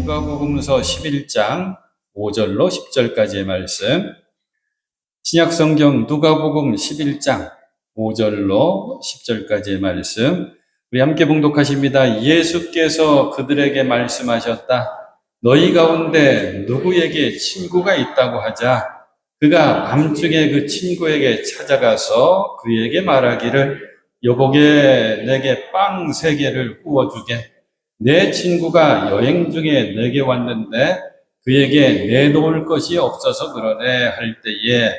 누가복음서 11장 5절로 10절까지의 말씀, 신약성경 누가복음 11장 5절로 10절까지의 말씀, 우리 함께 봉독하십니다. 예수께서 그들에게 말씀하셨다. 너희 가운데 누구에게 친구가 있다고 하자. 그가 밤중에 그 친구에게 찾아가서 그에게 말하기를, 여보게 내게 빵 3개를 구워주게. 내 친구가 여행 중에 내게 왔는데 그에게 내놓을 것이 없어서 그러네 할 때에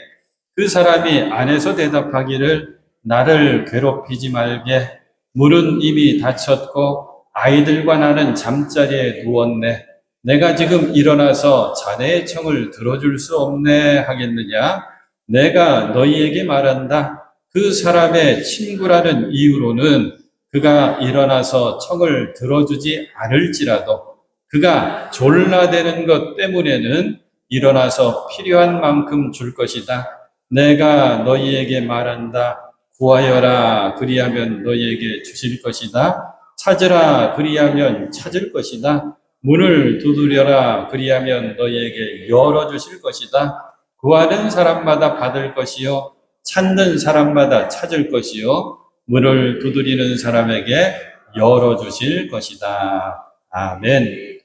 그 사람이 안에서 대답하기를, 나를 괴롭히지 말게. 문은 이미 닫혔고 아이들과 나는 잠자리에 누웠네. 내가 지금 일어나서 자네의 청을 들어줄 수 없네 하겠느냐? 내가 너희에게 말한다. 그 사람의 친구라는 이유로는 그가 일어나서 청을 들어주지 않을지라도 그가 졸라대는 것 때문에는 일어나서 필요한 만큼 줄 것이다. 내가 너희에게 말한다. 구하여라, 그리하면 너희에게 주실 것이다. 찾으라, 그리하면 찾을 것이다. 문을 두드려라, 그리하면 너희에게 열어주실 것이다. 구하는 사람마다 받을 것이요, 찾는 사람마다 찾을 것이요, 문을 두드리는 사람에게 열어주실 것이다. 아멘.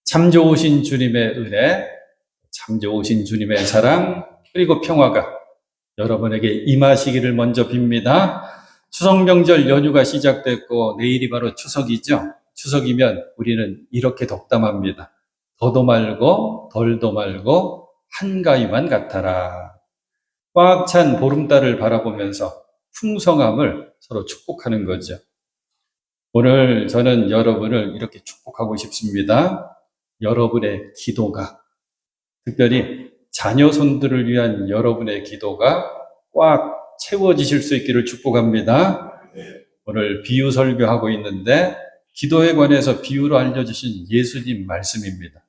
참 좋으신 주님의 은혜, 참 좋으신 주님의 사랑, 그리고 평화가 여러분에게 임하시기를 먼저 빕니다. 추석 명절 연휴가 시작됐고 내일이 바로 추석이죠. 추석이면 우리는 이렇게 덕담합니다. 더도 말고 덜도 말고 한가위만 같아라. 꽉 찬 보름달을 바라보면서 풍성함을 서로 축복하는 거죠. 오늘 저는 여러분을 이렇게 축복하고 싶습니다. 여러분의 기도가, 특별히 자녀 손들을 위한 여러분의 기도가 꽉 채워지실 수 있기를 축복합니다. 오늘 비유 설교하고 있는데 기도에 관해서 비유로 알려주신 예수님 말씀입니다.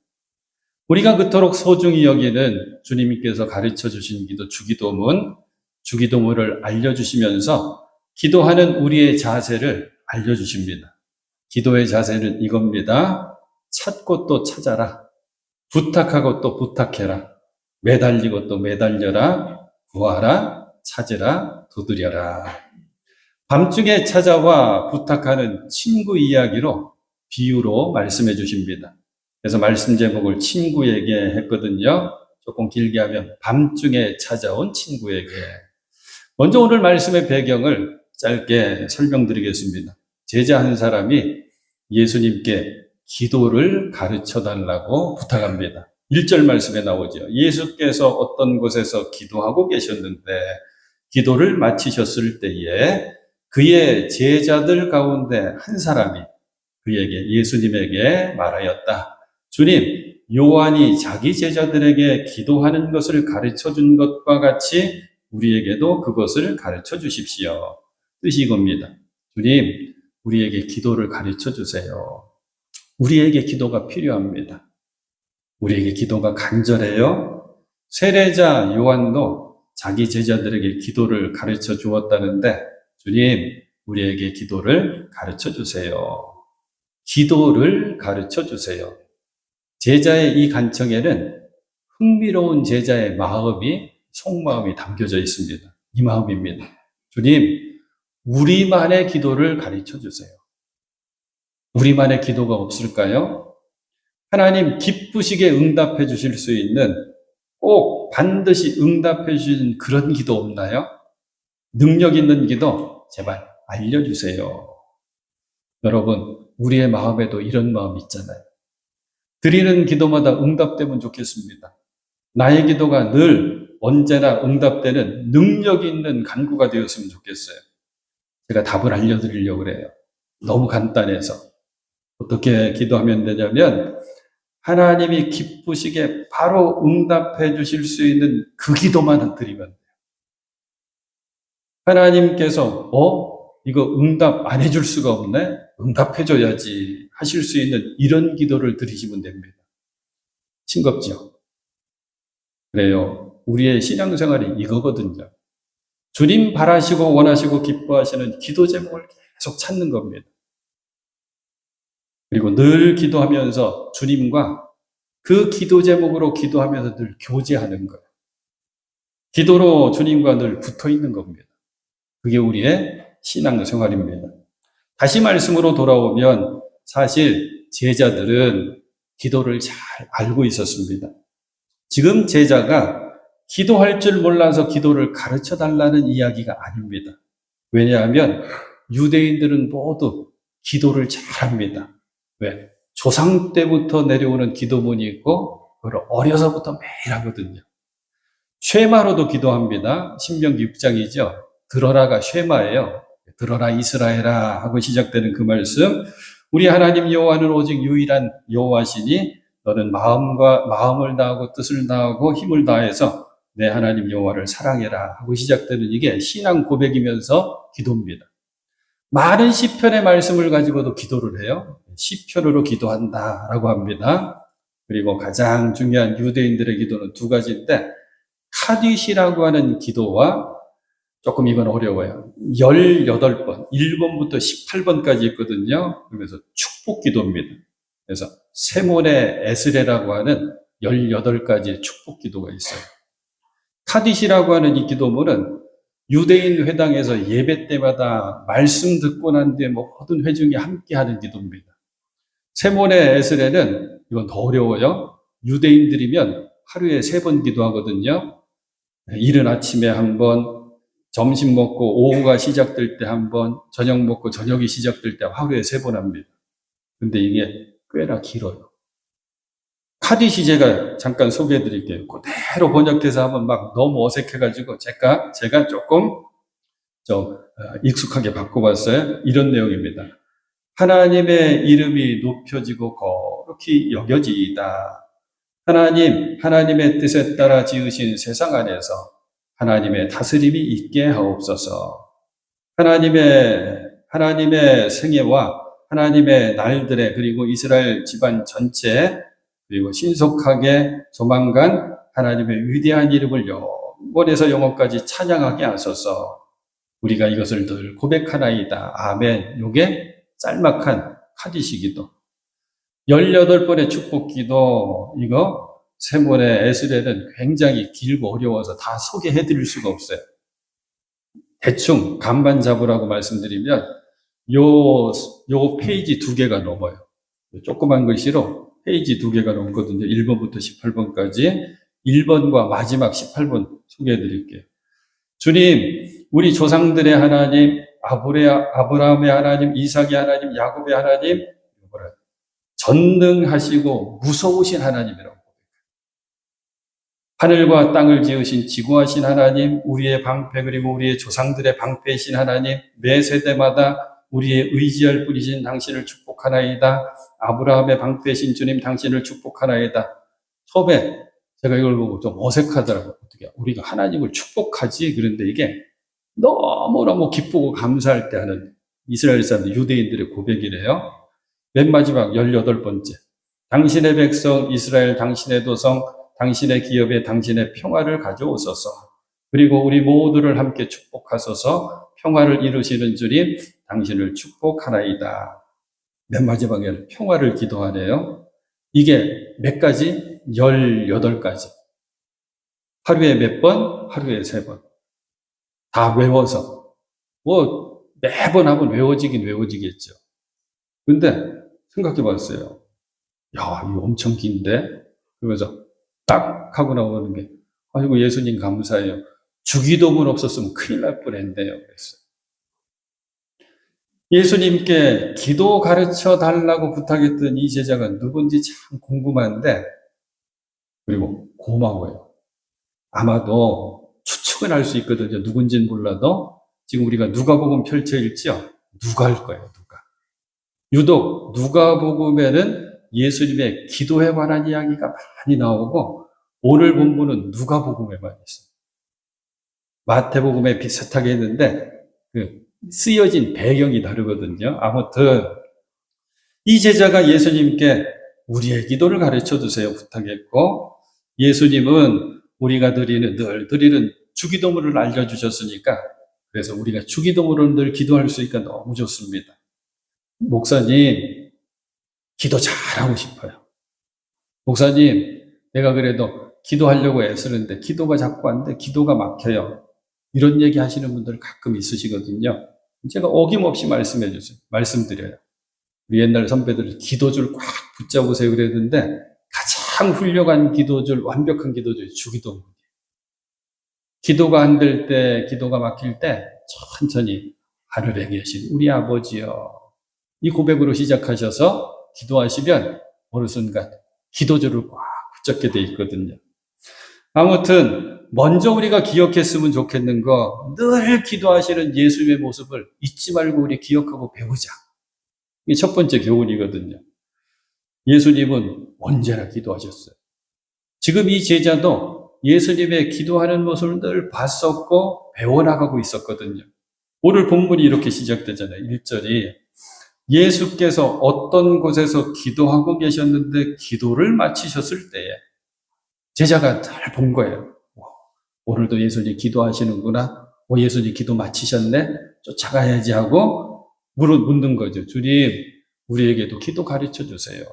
우리가 그토록 소중히 여기는 주님께서 가르쳐 주신 기도, 주기도문을 알려주시면서 기도하는 우리의 자세를 알려주십니다. 기도의 자세는 이겁니다. 찾고 또 찾아라. 부탁하고 또 부탁해라. 매달리고 또 매달려라. 구하라. 찾으라. 두드려라. 밤중에 찾아와 부탁하는 친구 이야기로 비유로 말씀해 주십니다. 그래서 말씀 제목을 친구에게 했거든요. 조금 길게 하면 밤중에 찾아온 친구에게. 먼저 오늘 말씀의 배경을 짧게 설명드리겠습니다. 제자 한 사람이 예수님께 기도를 가르쳐 달라고 부탁합니다. 1절 말씀에 나오죠. 예수께서 어떤 곳에서 기도하고 계셨는데 기도를 마치셨을 때에 그의 제자들 가운데 한 사람이 그에게, 예수님에게 말하였다. 주님, 요한이 자기 제자들에게 기도하는 것을 가르쳐 준 것과 같이 우리에게도 그것을 가르쳐 주십시오. 뜻이 이겁니다. 주님, 우리에게 기도를 가르쳐 주세요. 우리에게 기도가 필요합니다. 우리에게 기도가 간절해요. 세례자 요한도 자기 제자들에게 기도를 가르쳐 주었다는데 주님, 우리에게 기도를 가르쳐 주세요. 기도를 가르쳐 주세요. 제자의 이 간청에는 흥미로운 제자의 마음이, 속마음이 담겨져 있습니다. 이 마음입니다. 주님, 우리만의 기도를 가르쳐 주세요. 우리만의 기도가 없을까요? 하나님 기쁘시게 응답해 주실 수 있는, 꼭 반드시 응답해 주시는 그런 기도 없나요? 능력 있는 기도 제발 알려주세요. 여러분, 우리의 마음에도 이런 마음 있잖아요. 드리는 기도마다 응답되면 좋겠습니다. 나의 기도가 늘 언제나 응답되는 능력 있는 간구가 되었으면 좋겠어요. 제가 답을 알려드리려고 그래요. 너무 간단해서. 어떻게 기도하면 되냐면 하나님이 기쁘시게 바로 응답해 주실 수 있는 그 기도만 드리면 돼요. 하나님께서 이거 응답 안 해줄 수가 없네? 응답해줘야지 하실 수 있는 이런 기도를 드리시면 됩니다. 싱겁죠? 그래요. 우리의 신앙생활이 이거거든요. 주님 바라시고 원하시고 기뻐하시는 기도 제목을 계속 찾는 겁니다. 그리고 늘 기도하면서 주님과 그 기도 제목으로 기도하면서 늘 교제하는 거예요. 기도로 주님과 늘 붙어 있는 겁니다. 그게 우리의 신앙생활입니다. 다시 말씀으로 돌아오면 사실 제자들은 기도를 잘 알고 있었습니다. 지금 제자가 기도할 줄 몰라서 기도를 가르쳐 달라는 이야기가 아닙니다. 왜냐하면 유대인들은 모두 기도를 잘합니다. 왜? 조상 때부터 내려오는 기도문이 있고 그걸 어려서부터 매일 하거든요. 쉐마로도 기도합니다. 신명기 6장이죠. 들어라가 쉐마예요. 들어라 이스라엘아 하고 시작되는 그 말씀. 우리 하나님 여호와는 오직 유일한 여호와시니 너는 마음을 다하고 뜻을 다하고 힘을 다해서 내 하나님 여호와를 사랑해라 하고 시작되는 이게 신앙 고백이면서 기도입니다. 많은 시편의 말씀을 가지고도 기도를 해요. 시편으로 기도한다라고 합니다. 그리고 가장 중요한 유대인들의 기도는 두 가지인데 카디시라고 하는 기도와 조금 이건 어려워요. 18번, 1번부터 18번까지 있거든요. 그래서 축복 기도입니다. 그래서 세몬의 에스레라고 하는 18가지의 축복 기도가 있어요. 카디시라고 하는 이 기도문은 유대인 회당에서 예배 때마다 말씀 듣고 난 뒤에 모든 회중이 함께 하는 기도입니다. 세몬의 에스레는 이건 더 어려워요. 유대인들이면 하루에 3번 기도하거든요. 이른 아침에 한 번, 점심 먹고 오후가 시작될 때 한 번, 저녁 먹고 저녁이 시작될 때 하루에 3번 합니다. 근데 이게 꽤나 길어요. 카디시 제가 잠깐 소개해 드릴게요. 그대로 번역해서 하면 막 너무 어색해가지고 제가 조금 좀 익숙하게 바꿔봤어요. 이런 내용입니다. 하나님의 이름이 높여지고 거룩히 여겨지이다. 하나님의 뜻에 따라 지으신 세상 안에서 하나님의 다스림이 있게 하옵소서. 하나님의 생애와 하나님의 날들에 그리고 이스라엘 집안 전체 그리고 신속하게 조만간 하나님의 위대한 이름을 영원에서 영원까지 찬양하게 하소서. 우리가 이것을 늘 고백하나이다. 아멘. 요게 짤막한 카디시 기도. 18번의 축복 기도, 이거 세몬의 에스레는 굉장히 길고 어려워서 다 소개해 드릴 수가 없어요. 대충 간반 잡으라고 말씀드리면 요 페이지 2개가 넘어요. 조그만 글씨로 페이지 2개가 넘거든요. 1번부터 18번까지 1번과 마지막 18번 소개해 드릴게요. 주님, 우리 조상들의 하나님, 아브라함의 하나님, 이삭의 하나님, 야곱의 하나님, 전능하시고 무서우신 하나님이라고. 하늘과 땅을 지으신 지구하신 하나님, 우리의 방패 그리고 우리의 조상들의 방패이신 하나님, 매 세대마다 우리의 의지할 뿐이신 당신을 축복하나이다. 아브라함의 방패이신 주님 당신을 축복하나이다. 처음에 제가 이걸 보고 좀 어색하더라고요. 어떻게 우리가 하나님을 축복하지? 그런데 이게 너무너무 기쁘고 감사할 때 하는 이스라엘 사람들, 유대인들의 고백이래요. 맨 마지막 18번째. 당신의 백성 이스라엘 당신의 도성 당신의 기업에 당신의 평화를 가져오소서. 그리고 우리 모두를 함께 축복하소서. 평화를 이루시는 주님 당신을 축복하나이다. 맨 마지막에는 평화를 기도하네요. 이게 몇 가지? 18가지. 하루에 몇 번? 하루에 3번. 다 외워서. 매번 하면 외워지겠죠. 근데 생각해 봤어요. 야, 이거 엄청 긴데? 그러면서 딱 하고 나오는 게, 아이고, 예수님 감사해요. 주기도문 없었으면 큰일 날 뻔했네요. 그랬어요. 예수님께 기도 가르쳐 달라고 부탁했던 이 제자가 누군지 참 궁금한데, 그리고 고마워요. 아마도 추측은 할 수 있거든요. 누군지는 몰라도. 지금 우리가 누가복음 펼쳐 읽죠? 누가일 거예요, 누가. 유독 누가복음에는 예수님의 기도에 관한 이야기가 많이 나오고 오늘 본문은 누가복음에만 있어요. 마태복음에 비슷하게 했는데 쓰여진 배경이 다르거든요. 아무튼 이 제자가 예수님께 우리의 기도를 가르쳐 주세요 부탁했고 예수님은 우리가 늘 드리는 주기도문을 알려주셨으니까 그래서 우리가 주기도문을 늘 기도할 수 있으니까 너무 좋습니다. 목사님, 기도 잘하고 싶어요. 목사님, 내가 그래도 기도하려고 애쓰는데 기도가 자꾸 안 돼. 기도가 막혀요. 이런 얘기 하시는 분들 가끔 있으시거든요. 제가 어김없이 말씀드려요. 우리 옛날 선배들 기도줄 꽉 붙잡으세요 그랬는데 가장 훌륭한 기도줄, 완벽한 기도줄, 주기도문이에요. 기도가 안 될 때, 기도가 막힐 때 천천히 하늘에 계신 우리 아버지요. 이 고백으로 시작하셔서 기도하시면 어느 순간 기도줄을 꽉 붙잡게 돼 있거든요. 아무튼 먼저 우리가 기억했으면 좋겠는 거, 늘 기도하시는 예수님의 모습을 잊지 말고 우리 기억하고 배우자. 이게 첫 번째 교훈이거든요. 예수님은 언제나 기도하셨어요. 지금 이 제자도 예수님의 기도하는 모습을 늘 봤었고 배워나가고 있었거든요. 오늘 본문이 이렇게 시작되잖아요. 1절이 예수께서 어떤 곳에서 기도하고 계셨는데 기도를 마치셨을 때에 제자가 잘 본 거예요. 오늘도 예수님 기도하시는구나. 예수님 기도 마치셨네. 쫓아가야지 하고 묻는 거죠. 주님, 우리에게도 기도 가르쳐 주세요.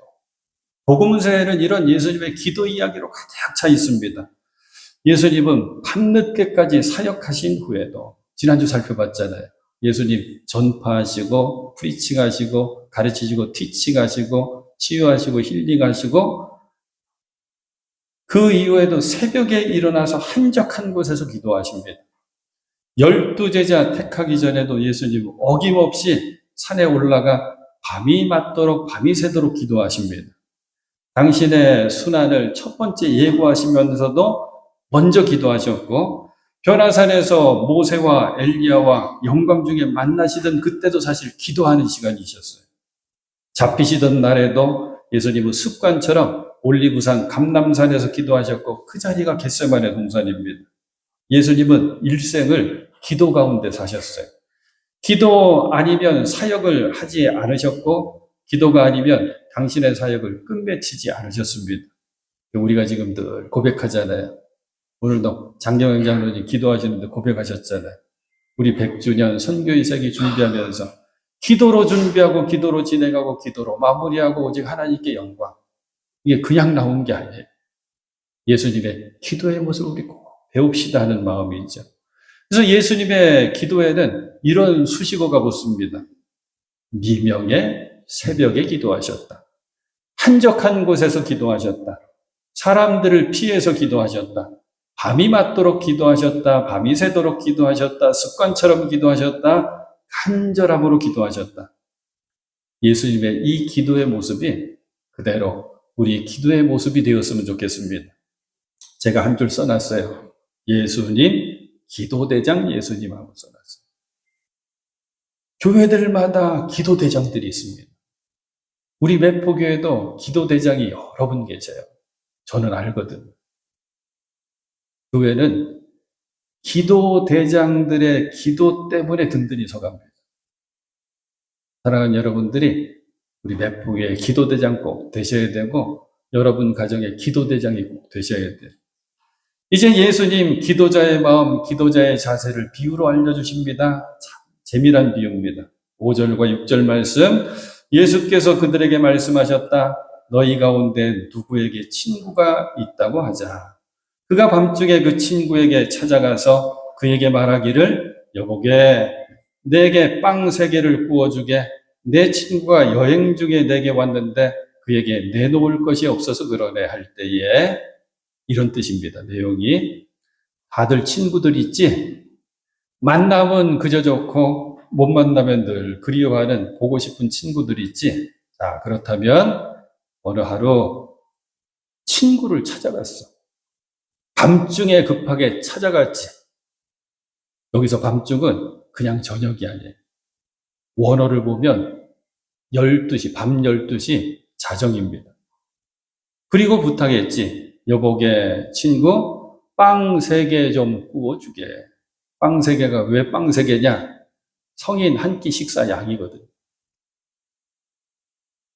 복음서에는 이런 예수님의 기도 이야기로 가득 차 있습니다. 예수님은 밤늦게까지 사역하신 후에도 지난주 살펴봤잖아요. 예수님 전파하시고 프리칭하시고 가르치시고 티칭하시고 치유하시고 힐링하시고 그 이후에도 새벽에 일어나서 한적한 곳에서 기도하십니다. 12제자 택하기 전에도 예수님은 어김없이 산에 올라가 밤이 맞도록 밤이 새도록 기도하십니다. 당신의 순환을 첫 번째 예고하시면서도 먼저 기도하셨고 변화산에서 모세와 엘리야와 영광 중에 만나시던 그때도 사실 기도하는 시간이셨어요. 잡히시던 날에도 예수님은 습관처럼 올리브산 감람산에서 기도하셨고 그 자리가 겟세마네 동산입니다. 예수님은 일생을 기도 가운데 사셨어요. 기도 아니면 사역을 하지 않으셨고 기도가 아니면 당신의 사역을 끝맺히지 않으셨습니다. 우리가 지금 늘 고백하잖아요. 오늘도 장경영 장로님 기도하시는데 고백하셨잖아요. 우리 100주년 선교의 세기 준비하면서 기도로 준비하고 기도로 진행하고 기도로 마무리하고 오직 하나님께 영광. 이게 그냥 나온 게 아니에요. 예수님의 기도의 모습을 우리 꼭 배웁시다 하는 마음이죠. 그래서 예수님의 기도에는 이런 수식어가 붙습니다. 미명의 새벽에 기도하셨다. 한적한 곳에서 기도하셨다. 사람들을 피해서 기도하셨다. 밤이 맞도록 기도하셨다. 밤이 새도록 기도하셨다. 습관처럼 기도하셨다. 간절함으로 기도하셨다. 예수님의 이 기도의 모습이 그대로 우리 기도의 모습이 되었으면 좋겠습니다. 제가 한 줄 써놨어요. 예수님, 기도대장 예수님하고 써놨어요. 교회들마다 기도대장들이 있습니다. 우리 매포교회도 기도대장이 여러 분 계세요. 저는 알거든요. 교회는 기도대장들의 기도 때문에 든든히 서갑니다. 사랑하는 여러분들이 우리 매포교회 기도대장 꼭 되셔야 되고 여러분 가정의 기도대장이 꼭 되셔야 돼요. 이제 예수님 기도자의 마음, 기도자의 자세를 비유로 알려주십니다. 참 재미난 비유입니다. 5절과 6절 말씀, 예수께서 그들에게 말씀하셨다. 너희 가운데 누구에게 친구가 있다고 하자. 그가 밤중에 그 친구에게 찾아가서 그에게 말하기를 여보게 내게 빵 3개를 구워주게. 내 친구가 여행 중에 내게 왔는데 그에게 내놓을 것이 없어서 그러네 할 때에 이런 뜻입니다. 내용이 다들 친구들 있지? 만나면 그저 좋고 못 만나면 늘 그리워하는 보고 싶은 친구들 있지? 자, 그렇다면 어느 하루 친구를 찾아갔어. 밤중에 급하게 찾아갔지. 여기서 밤중은 그냥 저녁이 아니에요. 원어를 보면 12시, 밤 12시 자정입니다. 그리고 부탁했지. 여보게 친구 빵 3개 좀 구워주게. 빵 3개가 왜 빵 3개냐? 성인 한 끼 식사 양이거든.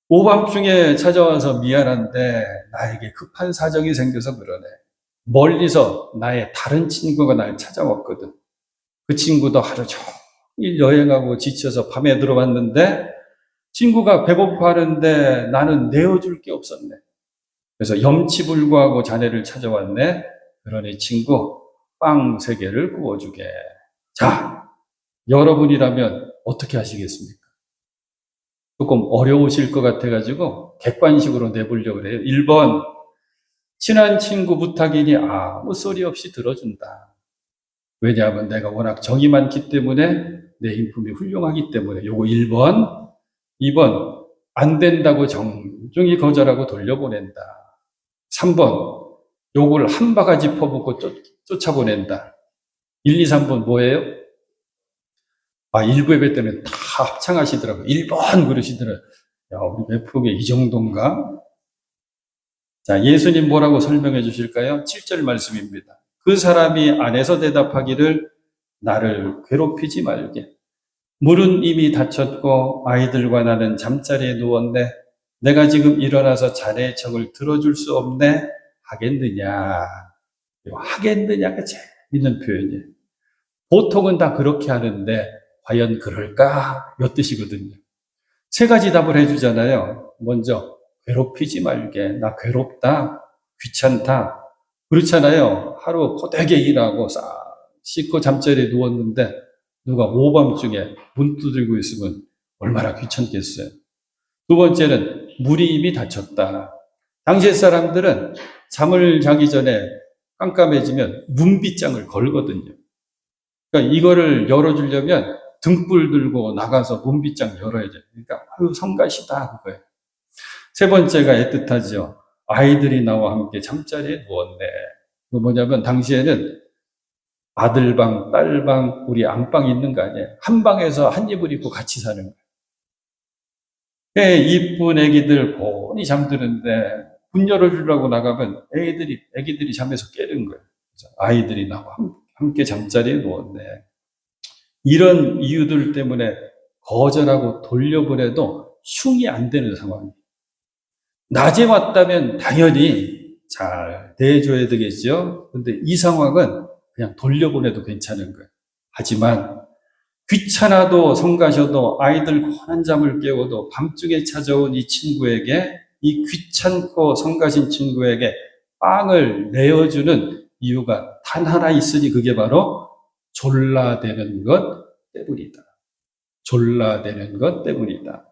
오밤중에 찾아와서 미안한데 나에게 급한 사정이 생겨서 그러네. 멀리서 나의 다른 친구가 날 찾아왔거든. 그 친구도 하루 종일 여행하고 지쳐서 밤에 들어왔는데 친구가 배고파하는데 나는 내어줄 게 없었네. 그래서 염치불구하고 자네를 찾아왔네. 그러니 친구, 빵 3개를 구워주게. 자, 여러분이라면 어떻게 하시겠습니까? 조금 어려우실 것 같아가지고 객관식으로 내보려고 그래요. 1번, 친한 친구 부탁이니 아무 소리 없이 들어준다. 왜냐하면 내가 워낙 정이 많기 때문에 내 인품이 훌륭하기 때문에. 요거 1번. 2번, 안 된다고 정중히 거절하고 돌려보낸다. 3번, 욕을 한 바가지 퍼붓고 쫓아보낸다. 1, 2, 3번 뭐예요? 일부 예배 때문에 다 합창하시더라고요. 1번 그러시더라고요. 야, 우리 매프로게 이 정도인가? 자, 예수님 뭐라고 설명해 주실까요? 7절 말씀입니다. 그 사람이 안에서 대답하기를 나를 괴롭히지 말게. 물은 이미 닫혔고 아이들과 나는 잠자리에 누웠네. 내가 지금 일어나서 자네의 척을 들어줄 수 없네. 하겠느냐. 하겠느냐가 재밌는 표현이에요. 보통은 다 그렇게 하는데 과연 그럴까? 이 뜻이거든요. 3가지 답을 해주잖아요. 먼저 괴롭히지 말게. 나 괴롭다. 귀찮다. 그렇잖아요. 하루 고되게 일하고 싹 씻고 잠자리에 누웠는데 누가 오밤중에 문 두들고 있으면 얼마나 귀찮겠어요. 2번째는 물이 이미 닫혔다. 당시의 사람들은 잠을 자기 전에 깜깜해지면 문빗장을 걸거든요. 그러니까 이거를 열어주려면 등불 들고 나가서 문빗장 열어야 돼요. 그러니까 성가시다 그거예요. 3번째가 애틋하죠. 아이들이 나와 함께 잠자리에 누웠네. 그 뭐냐면 당시에는 아들방, 딸방, 우리 안방 있는 거 아니에요. 한 방에서 한 이불 입고 같이 사는 거예요. 이쁜 애기들 곤히 잠드는데 문 열어주려고 나가면 애기들이 잠에서 깨는 거예요. 아이들이 나와 함께 잠자리에 누웠네. 이런 이유들 때문에 거절하고 돌려보내도 흉이 안 되는 상황이에요. 낮에 왔다면 당연히 잘 대해줘야 되겠죠. 근데 이 상황은 그냥 돌려보내도 괜찮은 거예요. 하지만 귀찮아도 성가셔도 아이들 고난 잠을 깨워도 밤중에 찾아온 이 친구에게, 이 귀찮고 성가신 친구에게 빵을 내어주는 이유가 단 하나 있으니 그게 바로 졸라대는 것 때문이다. 졸라대는 것 때문이다.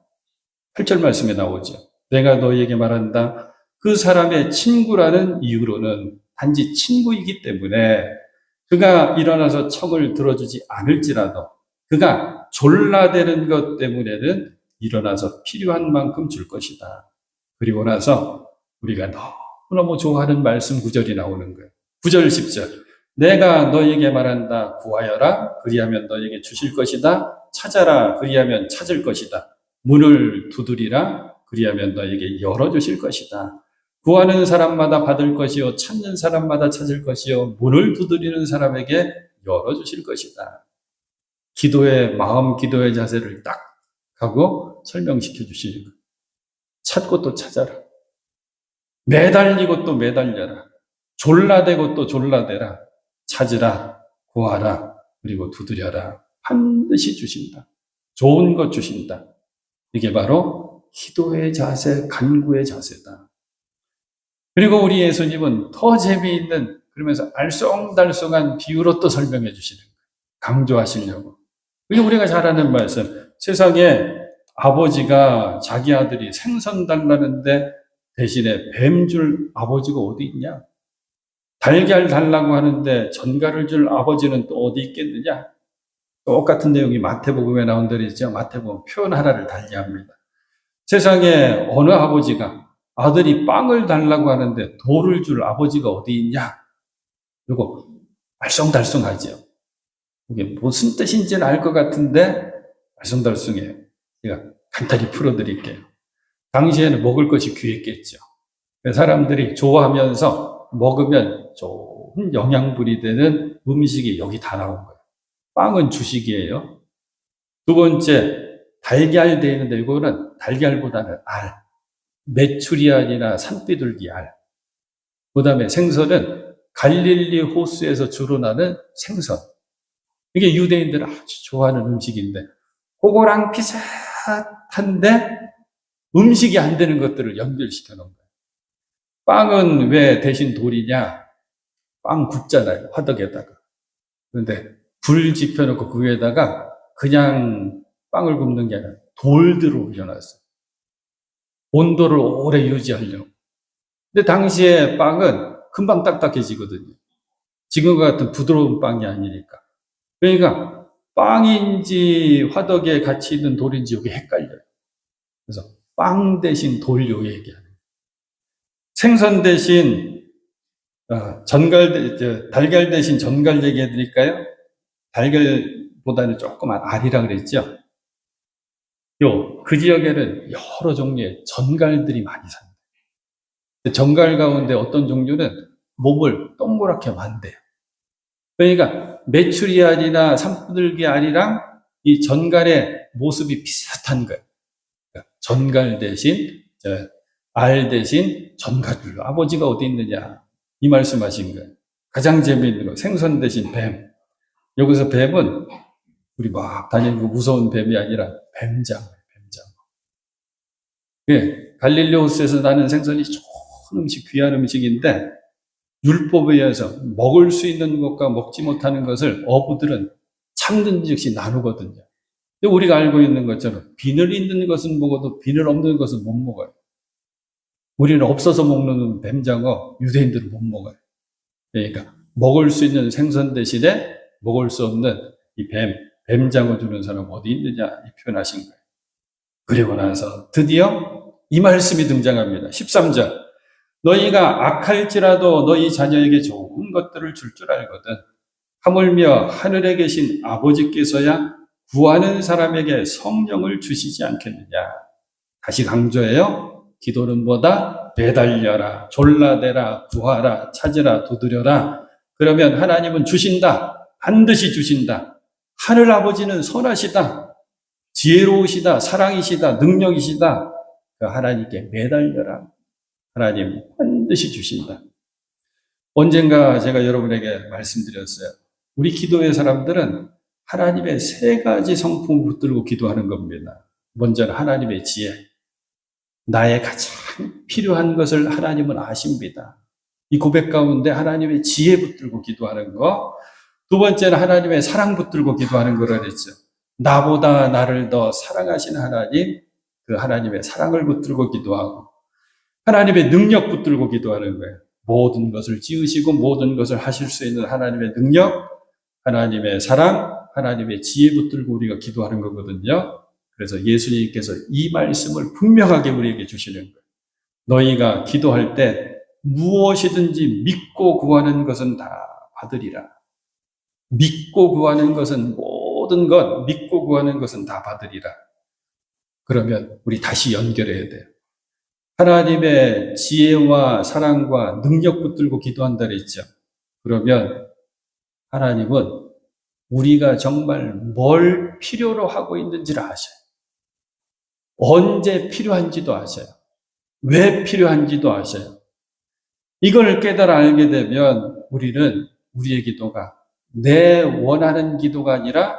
8절 말씀에 나오죠. 내가 너희에게 말한다. 그 사람의 친구라는 이유로는 단지 친구이기 때문에 그가 일어나서 척을 들어주지 않을지라도 그가 졸라대는 것 때문에는 일어나서 필요한 만큼 줄 것이다. 그리고 나서 우리가 너무너무 좋아하는 말씀 9절이 나오는 거예요. 9절 10절. 내가 너에게 말한다. 구하여라. 그리하면 너에게 주실 것이다. 찾아라. 그리하면 찾을 것이다. 문을 두드리라. 그리하면 너에게 열어주실 것이다. 구하는 사람마다 받을 것이요 찾는 사람마다 찾을 것이요 문을 두드리는 사람에게 열어주실 것이다. 마음 기도의 자세를 딱 하고 설명시켜 주시는 거예요. 찾고 또 찾아라. 매달리고 또 매달려라. 졸라대고 또 졸라대라. 찾으라. 구하라. 그리고 두드려라. 반드시 주신다. 좋은 것 주신다. 이게 바로 기도의 자세, 간구의 자세다. 그리고 우리 예수님은 더 재미있는, 그러면서 알쏭달쏭한 비유로 또 설명해 주시는 거예요. 강조하시려고. 이게 우리가 잘 아는 말씀. 세상에 아버지가 자기 아들이 생선 달라는데 대신에 뱀 줄 아버지가 어디 있냐? 달걀 달라고 하는데 전갈을 줄 아버지는 또 어디 있겠느냐? 똑같은 내용이 마태복음에 나온 대로 있죠. 마태복음 표현 하나를 달리합니다. 세상에 어느 아버지가 아들이 빵을 달라고 하는데 돌을 줄 아버지가 어디 있냐? 이거 알쏭달쏭하죠. 이게 무슨 뜻인지는 알 것 같은데 알쏭달쏭해요. 제가 간단히 풀어드릴게요. 당시에는 먹을 것이 귀했겠죠. 사람들이 좋아하면서 먹으면 좋은 영양분이 되는 음식이 여기 다 나온 거예요. 빵은 주식이에요. 2번째, 달걀 돼 있는데 이거는 달걀보다는 알. 메추리알이나 산비둘기 알. 그 다음에 생선은 갈릴리 호수에서 주로 나는 생선. 이게 유대인들은 아주 좋아하는 음식인데 그거랑 비슷한 따뜻한데 음식이 안 되는 것들을 연결시켜 놓은 거예요. 빵은 왜 대신 돌이냐? 빵 굽잖아요, 화덕에다가. 그런데 불 지펴놓고 그 위에다가 그냥 빵을 굽는 게 아니라 돌들을 올려놨어요. 온도를 오래 유지하려고. 근데 당시에 빵은 금방 딱딱해지거든요. 지금과 같은 부드러운 빵이 아니니까. 그러니까 빵인지 화덕에 같이 있는 돌인지 여기 헷갈려요. 그래서 빵 대신 돌 요 얘기하는 거예요. 생선 대신 달걀 대신 전갈 얘기해 드릴까요? 달걀보다는 조금 알이라 그랬죠. 그 지역에는 여러 종류의 전갈들이 많이 삽니다. 전갈 가운데 어떤 종류는 몸을 동그랗게 만대요. 그러니까 메추리 알이나 산부들기 알이랑 이 전갈의 모습이 비슷한 거예요. 그러니까 전갈 대신 알 대신 전갈로 아버지가 어디 있느냐 이 말씀하신 거예요. 가장 재미있는 거 생선 대신 뱀. 여기서 뱀은 우리 막 다니는 무서운 뱀이 아니라 뱀장어예요. 뱀장어. 예, 갈릴리오스에서 나는 생선이 좋은 음식, 귀한 음식인데 율법에 의해서 먹을 수 있는 것과 먹지 못하는 것을 어부들은 참는 즉시 나누거든요. 근데 우리가 알고 있는 것처럼 비늘 있는 것은 먹어도 비늘 없는 것은 못 먹어요. 우리는 없어서 먹는 뱀장어, 유대인들은 못 먹어요. 그러니까 먹을 수 있는 생선 대신에 먹을 수 없는 이 뱀장어 주는 사람 어디 있느냐 이 표현하신 거예요. 그리고 나서 드디어 이 말씀이 등장합니다. 13절. 너희가 악할지라도 너희 자녀에게 좋은 것들을 줄 줄 알거든. 하물며 하늘에 계신 아버지께서야 구하는 사람에게 성령을 주시지 않겠느냐. 다시 강조해요. 기도는 뭐다? 매달려라, 졸라대라, 구하라, 찾으라, 두드려라. 그러면 하나님은 주신다. 반드시 주신다. 하늘 아버지는 선하시다. 지혜로우시다. 사랑이시다. 능력이시다. 그 하나님께 매달려라. 하나님 반드시 주신다. 언젠가 제가 여러분에게 말씀드렸어요. 우리 기도의 사람들은 하나님의 세 가지 성품을 붙들고 기도하는 겁니다. 먼저는 하나님의 지혜. 나의 가장 필요한 것을 하나님은 아십니다. 이 고백 가운데 하나님의 지혜 붙들고 기도하는 거. 두 번째는 하나님의 사랑 붙들고 기도하는 거라 그랬죠. 나보다 나를 더 사랑하시는 하나님, 그 하나님의 사랑을 붙들고 기도하고 하나님의 능력 붙들고 기도하는 거예요. 모든 것을 지으시고 모든 것을 하실 수 있는 하나님의 능력, 하나님의 사랑, 하나님의 지혜 붙들고 우리가 기도하는 거거든요. 그래서 예수님께서 이 말씀을 분명하게 우리에게 주시는 거예요. 너희가 기도할 때 무엇이든지 믿고 구하는 것은 다 받으리라. 믿고 구하는 것은 모든 것, 믿고 구하는 것은 다 받으리라. 그러면 우리 다시 연결해야 돼요. 하나님의 지혜와 사랑과 능력 붙들고 기도한다 그랬죠. 그러면 하나님은 우리가 정말 뭘 필요로 하고 있는지를 아셔요. 언제 필요한지도 아셔요. 왜 필요한지도 아셔요. 이걸 깨달아 알게 되면 우리는 우리의 기도가 내 원하는 기도가 아니라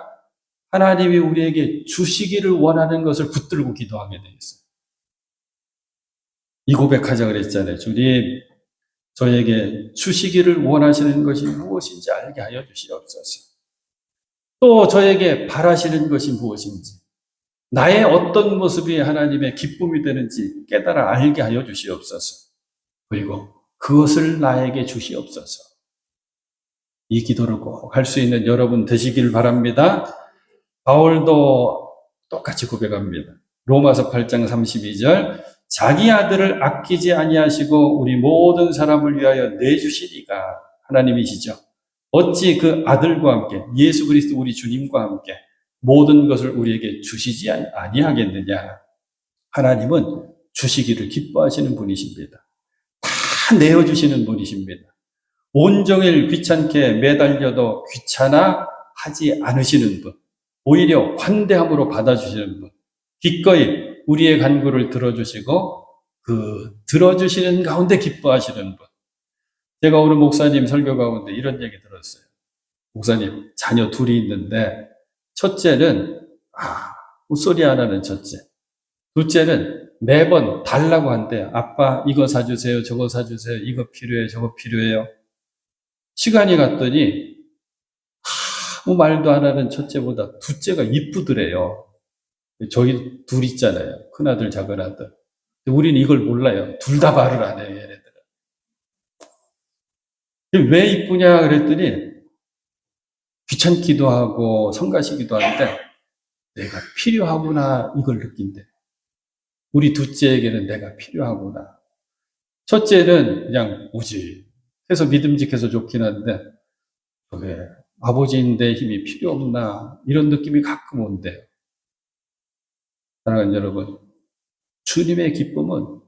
하나님이 우리에게 주시기를 원하는 것을 붙들고 기도하게 되어 있어요. 이 고백하자 그랬잖아요. 주님, 저에게 주시기를 원하시는 것이 무엇인지 알게 하여 주시옵소서. 또 저에게 바라시는 것이 무엇인지, 나의 어떤 모습이 하나님의 기쁨이 되는지 깨달아 알게 하여 주시옵소서. 그리고 그것을 나에게 주시옵소서. 이 기도를 꼭 할 수 있는 여러분 되시길 바랍니다. 바울도 똑같이 고백합니다. 로마서 8장 32절 자기 아들을 아끼지 아니하시고 우리 모든 사람을 위하여 내주시리가 하나님이시죠. 어찌 그 아들과 함께 예수 그리스도 우리 주님과 함께 모든 것을 우리에게 주시지 아니하겠느냐. 하나님은 주시기를 기뻐하시는 분이십니다. 다 내어주시는 분이십니다. 온종일 귀찮게 매달려도 귀찮아 하지 않으시는 분. 오히려 관대함으로 받아주시는 분. 기꺼이 우리의 간구를 들어주시고 그 들어주시는 가운데 기뻐하시는 분. 제가 오늘 목사님 설교 가운데 이런 얘기 들었어요. 목사님 자녀 둘이 있는데 첫째는 헛소리 안 하는 첫째. 둘째는 매번 달라고 한대요. 아빠 이거 사주세요. 저거 사주세요. 이거 필요해요. 저거 필요해요. 시간이 갔더니 아무 말도 안 하는 첫째보다 둘째가 이쁘더래요. 저희 둘 있잖아요. 큰아들, 작은아들. 우리는 이걸 몰라요. 둘 다 말을 안 해요, 얘네들은. 왜 이쁘냐 그랬더니 귀찮기도 하고 성가시기도 하는데 내가 필요하구나 이걸 느낀대. 우리 둘째에게는 내가 필요하구나. 첫째는 그냥 오지 해서 믿음직해서 좋긴 한데 왜 아버지인데 힘이 필요 없나 이런 느낌이 가끔 온대요. 사랑하는 여러분, 주님의 기쁨은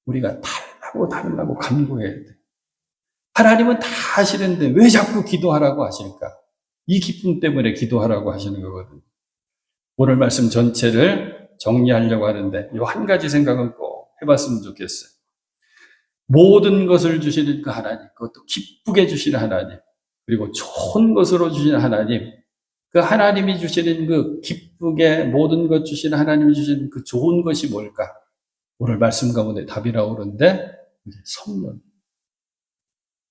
우리가 달라고 간구해야 돼. 하나님은 다 하시는데 왜 자꾸 기도하라고 하실까? 이 기쁨 때문에 기도하라고 하시는 거거든요. 오늘 말씀 전체를 정리하려고 하는데 이 한 가지 생각은 꼭 해봤으면 좋겠어요. 모든 것을 주시는 그 하나님, 그것도 기쁘게 주시는 하나님, 그리고 좋은 것으로 주시는 하나님, 그 하나님이 주시는 그 기쁘게 모든 것 주시는 하나님이 주시는 그 좋은 것이 뭘까? 오늘 말씀 가운데 답이 나오는데 성령.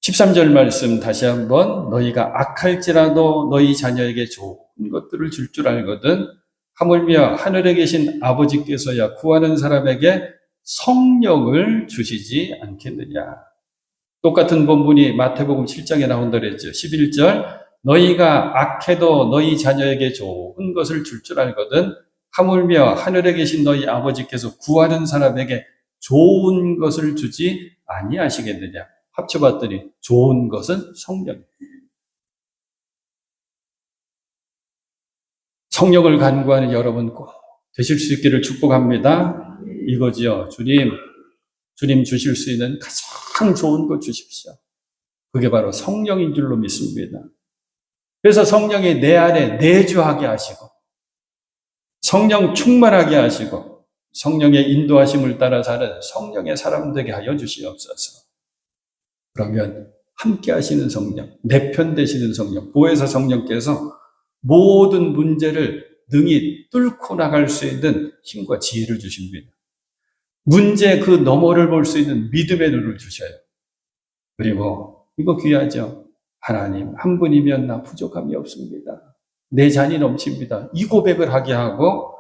13절 말씀 다시 한번 너희가 악할지라도 너희 자녀에게 좋은 것들을 줄 줄 알거든 하물며 하늘에 계신 아버지께서야 구하는 사람에게 성령을 주시지 않겠느냐. 똑같은 본문이 마태복음 7장에 나온다 그랬죠. 11절 너희가 악해도 너희 자녀에게 좋은 것을 줄 줄 알거든 하물며 하늘에 계신 너희 아버지께서 구하는 사람에게 좋은 것을 주지 아니하시겠느냐. 합쳐봤더니 좋은 것은 성령. 성령을 간구하는 여러분 꼭 되실 수 있기를 축복합니다. 이거지요. 주님 주실 수 있는 가장 좋은 것 주십시오. 그게 바로 성령인 줄로 믿습니다. 그래서 성령이 내 안에 내주하게 하시고 성령 충만하게 하시고 성령의 인도하심을 따라 사는 성령의 사람 되게 하여 주시옵소서. 그러면 함께 하시는 성령, 내 편 되시는 성령, 보혜사 성령께서 모든 문제를 능히 뚫고 나갈 수 있는 힘과 지혜를 주십니다. 문제 그 너머를 볼 수 있는 믿음의 눈을 주셔요. 그리고 이거 귀하죠. 하나님 한 분이면 나 부족함이 없습니다. 내 잔이 넘칩니다. 이 고백을 하게 하고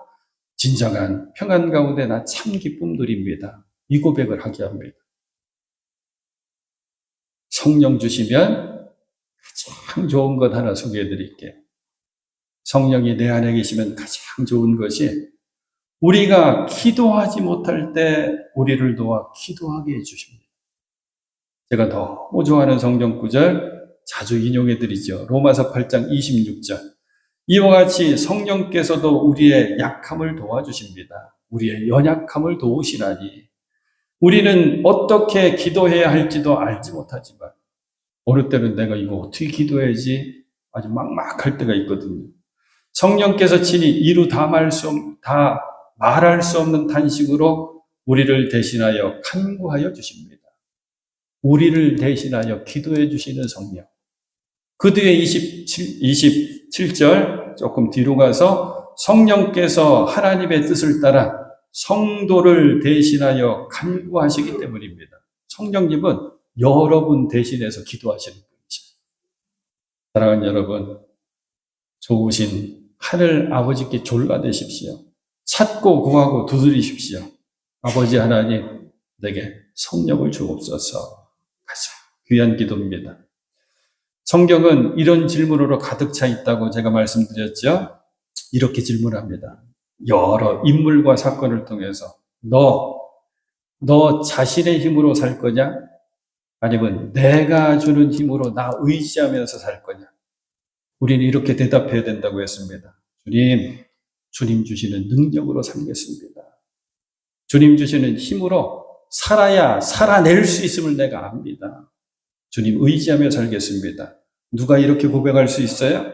진정한 평안 가운데 나 참 기쁨 누립니다. 이 고백을 하게 합니다. 성령 주시면 가장 좋은 것 하나 소개해 드릴게요. 성령이 내 안에 계시면 가장 좋은 것이 우리가 기도하지 못할 때 우리를 도와 기도하게 해주십니다. 제가 너무 좋아하는 성경 구절 자주 인용해 드리죠. 로마서 8장 26절. 이와 같이 성령께서도 우리의 약함을 도와주십니다. 우리의 연약함을 도우시라니. 우리는 어떻게 기도해야 할지도 알지 못하지만 어느 때는 내가 이거 어떻게 기도해야지 아주 막막할 때가 있거든요. 성령께서 친히 이루 다 말할 수 없는 단식으로 우리를 대신하여 간구하여 주십니다. 우리를 대신하여 기도해 주시는 성령. 그 뒤에 27절 조금 뒤로 가서 성령께서 하나님의 뜻을 따라 성도를 대신하여 간구하시기 때문입니다. 성령님은 여러분 대신해서 기도하시는 분이십니다. 사랑하는 여러분, 좋으신 하늘 아버지께 졸라대십시오. 찾고 구하고 두드리십시오. 아버지 하나님, 내게 성령을 주옵소서. 가장 귀한 기도입니다. 성경은 이런 질문으로 가득 차 있다고 제가 말씀드렸죠. 이렇게 질문합니다. 여러 인물과 사건을 통해서 너 자신의 힘으로 살 거냐? 아니면 내가 주는 힘으로 나 의지하면서 살 거냐? 우리는 이렇게 대답해야 된다고 했습니다. 주님 주시는 능력으로 살겠습니다. 주님 주시는 힘으로 살아야 살아낼 수 있음을 내가 압니다. 주님 의지하며 살겠습니다. 누가 이렇게 고백할 수 있어요?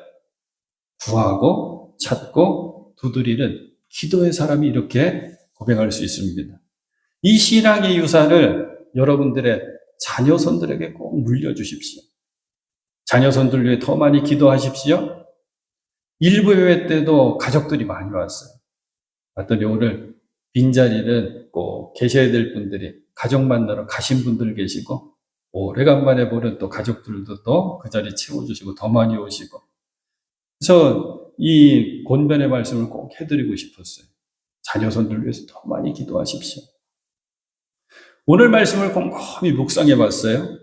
구하고 찾고 두드리는 기도의 사람이 이렇게 고백할 수 있습니다. 이 신앙의 유산을 여러분들의 자녀손들에게 꼭 물려주십시오. 자녀손들 위해 더 많이 기도하십시오. 일부 예배 때도 가족들이 많이 왔어요. 봤더니 오늘 빈자리는 꼭 계셔야 될 분들이 가족 만나러 가신 분들 계시고, 오래간만에 보는 또 가족들도 또 그 자리 채워주시고 더 많이 오시고. 그래서 이 권변의 말씀을 꼭 해드리고 싶었어요. 자녀손들 위해서 더 많이 기도하십시오. 오늘 말씀을 곰곰이 묵상해 봤어요.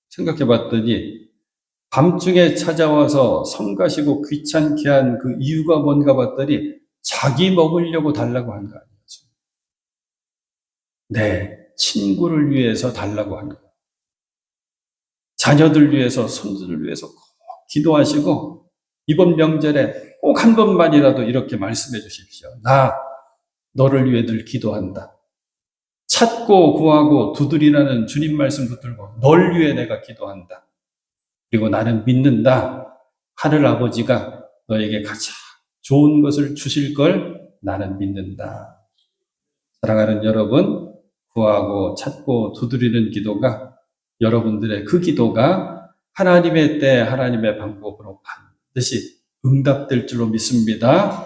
생각해 봤더니 밤중에 찾아와서 성가시고 귀찮게 한 그 이유가 뭔가 봤더니 자기 먹으려고 달라고 한 거 아니었어요. 네, 친구를 위해서 달라고 한 거예요. 자녀들 위해서, 손주를 위해서 꼭 기도하시고 이번 명절에 꼭 한 번만이라도 이렇게 말씀해 주십시오. 나 너를 위해 늘 기도한다. 찾고 구하고 두드리라는 주님 말씀 붙들고 널 위해 내가 기도한다. 그리고 나는 믿는다. 하늘 아버지가 너에게 가장 좋은 것을 주실 걸 나는 믿는다. 사랑하는 여러분, 구하고 찾고 두드리는 기도가 여러분들의 그 기도가 하나님의 때 하나님의 방법으로 반드시 응답될 줄로 믿습니다.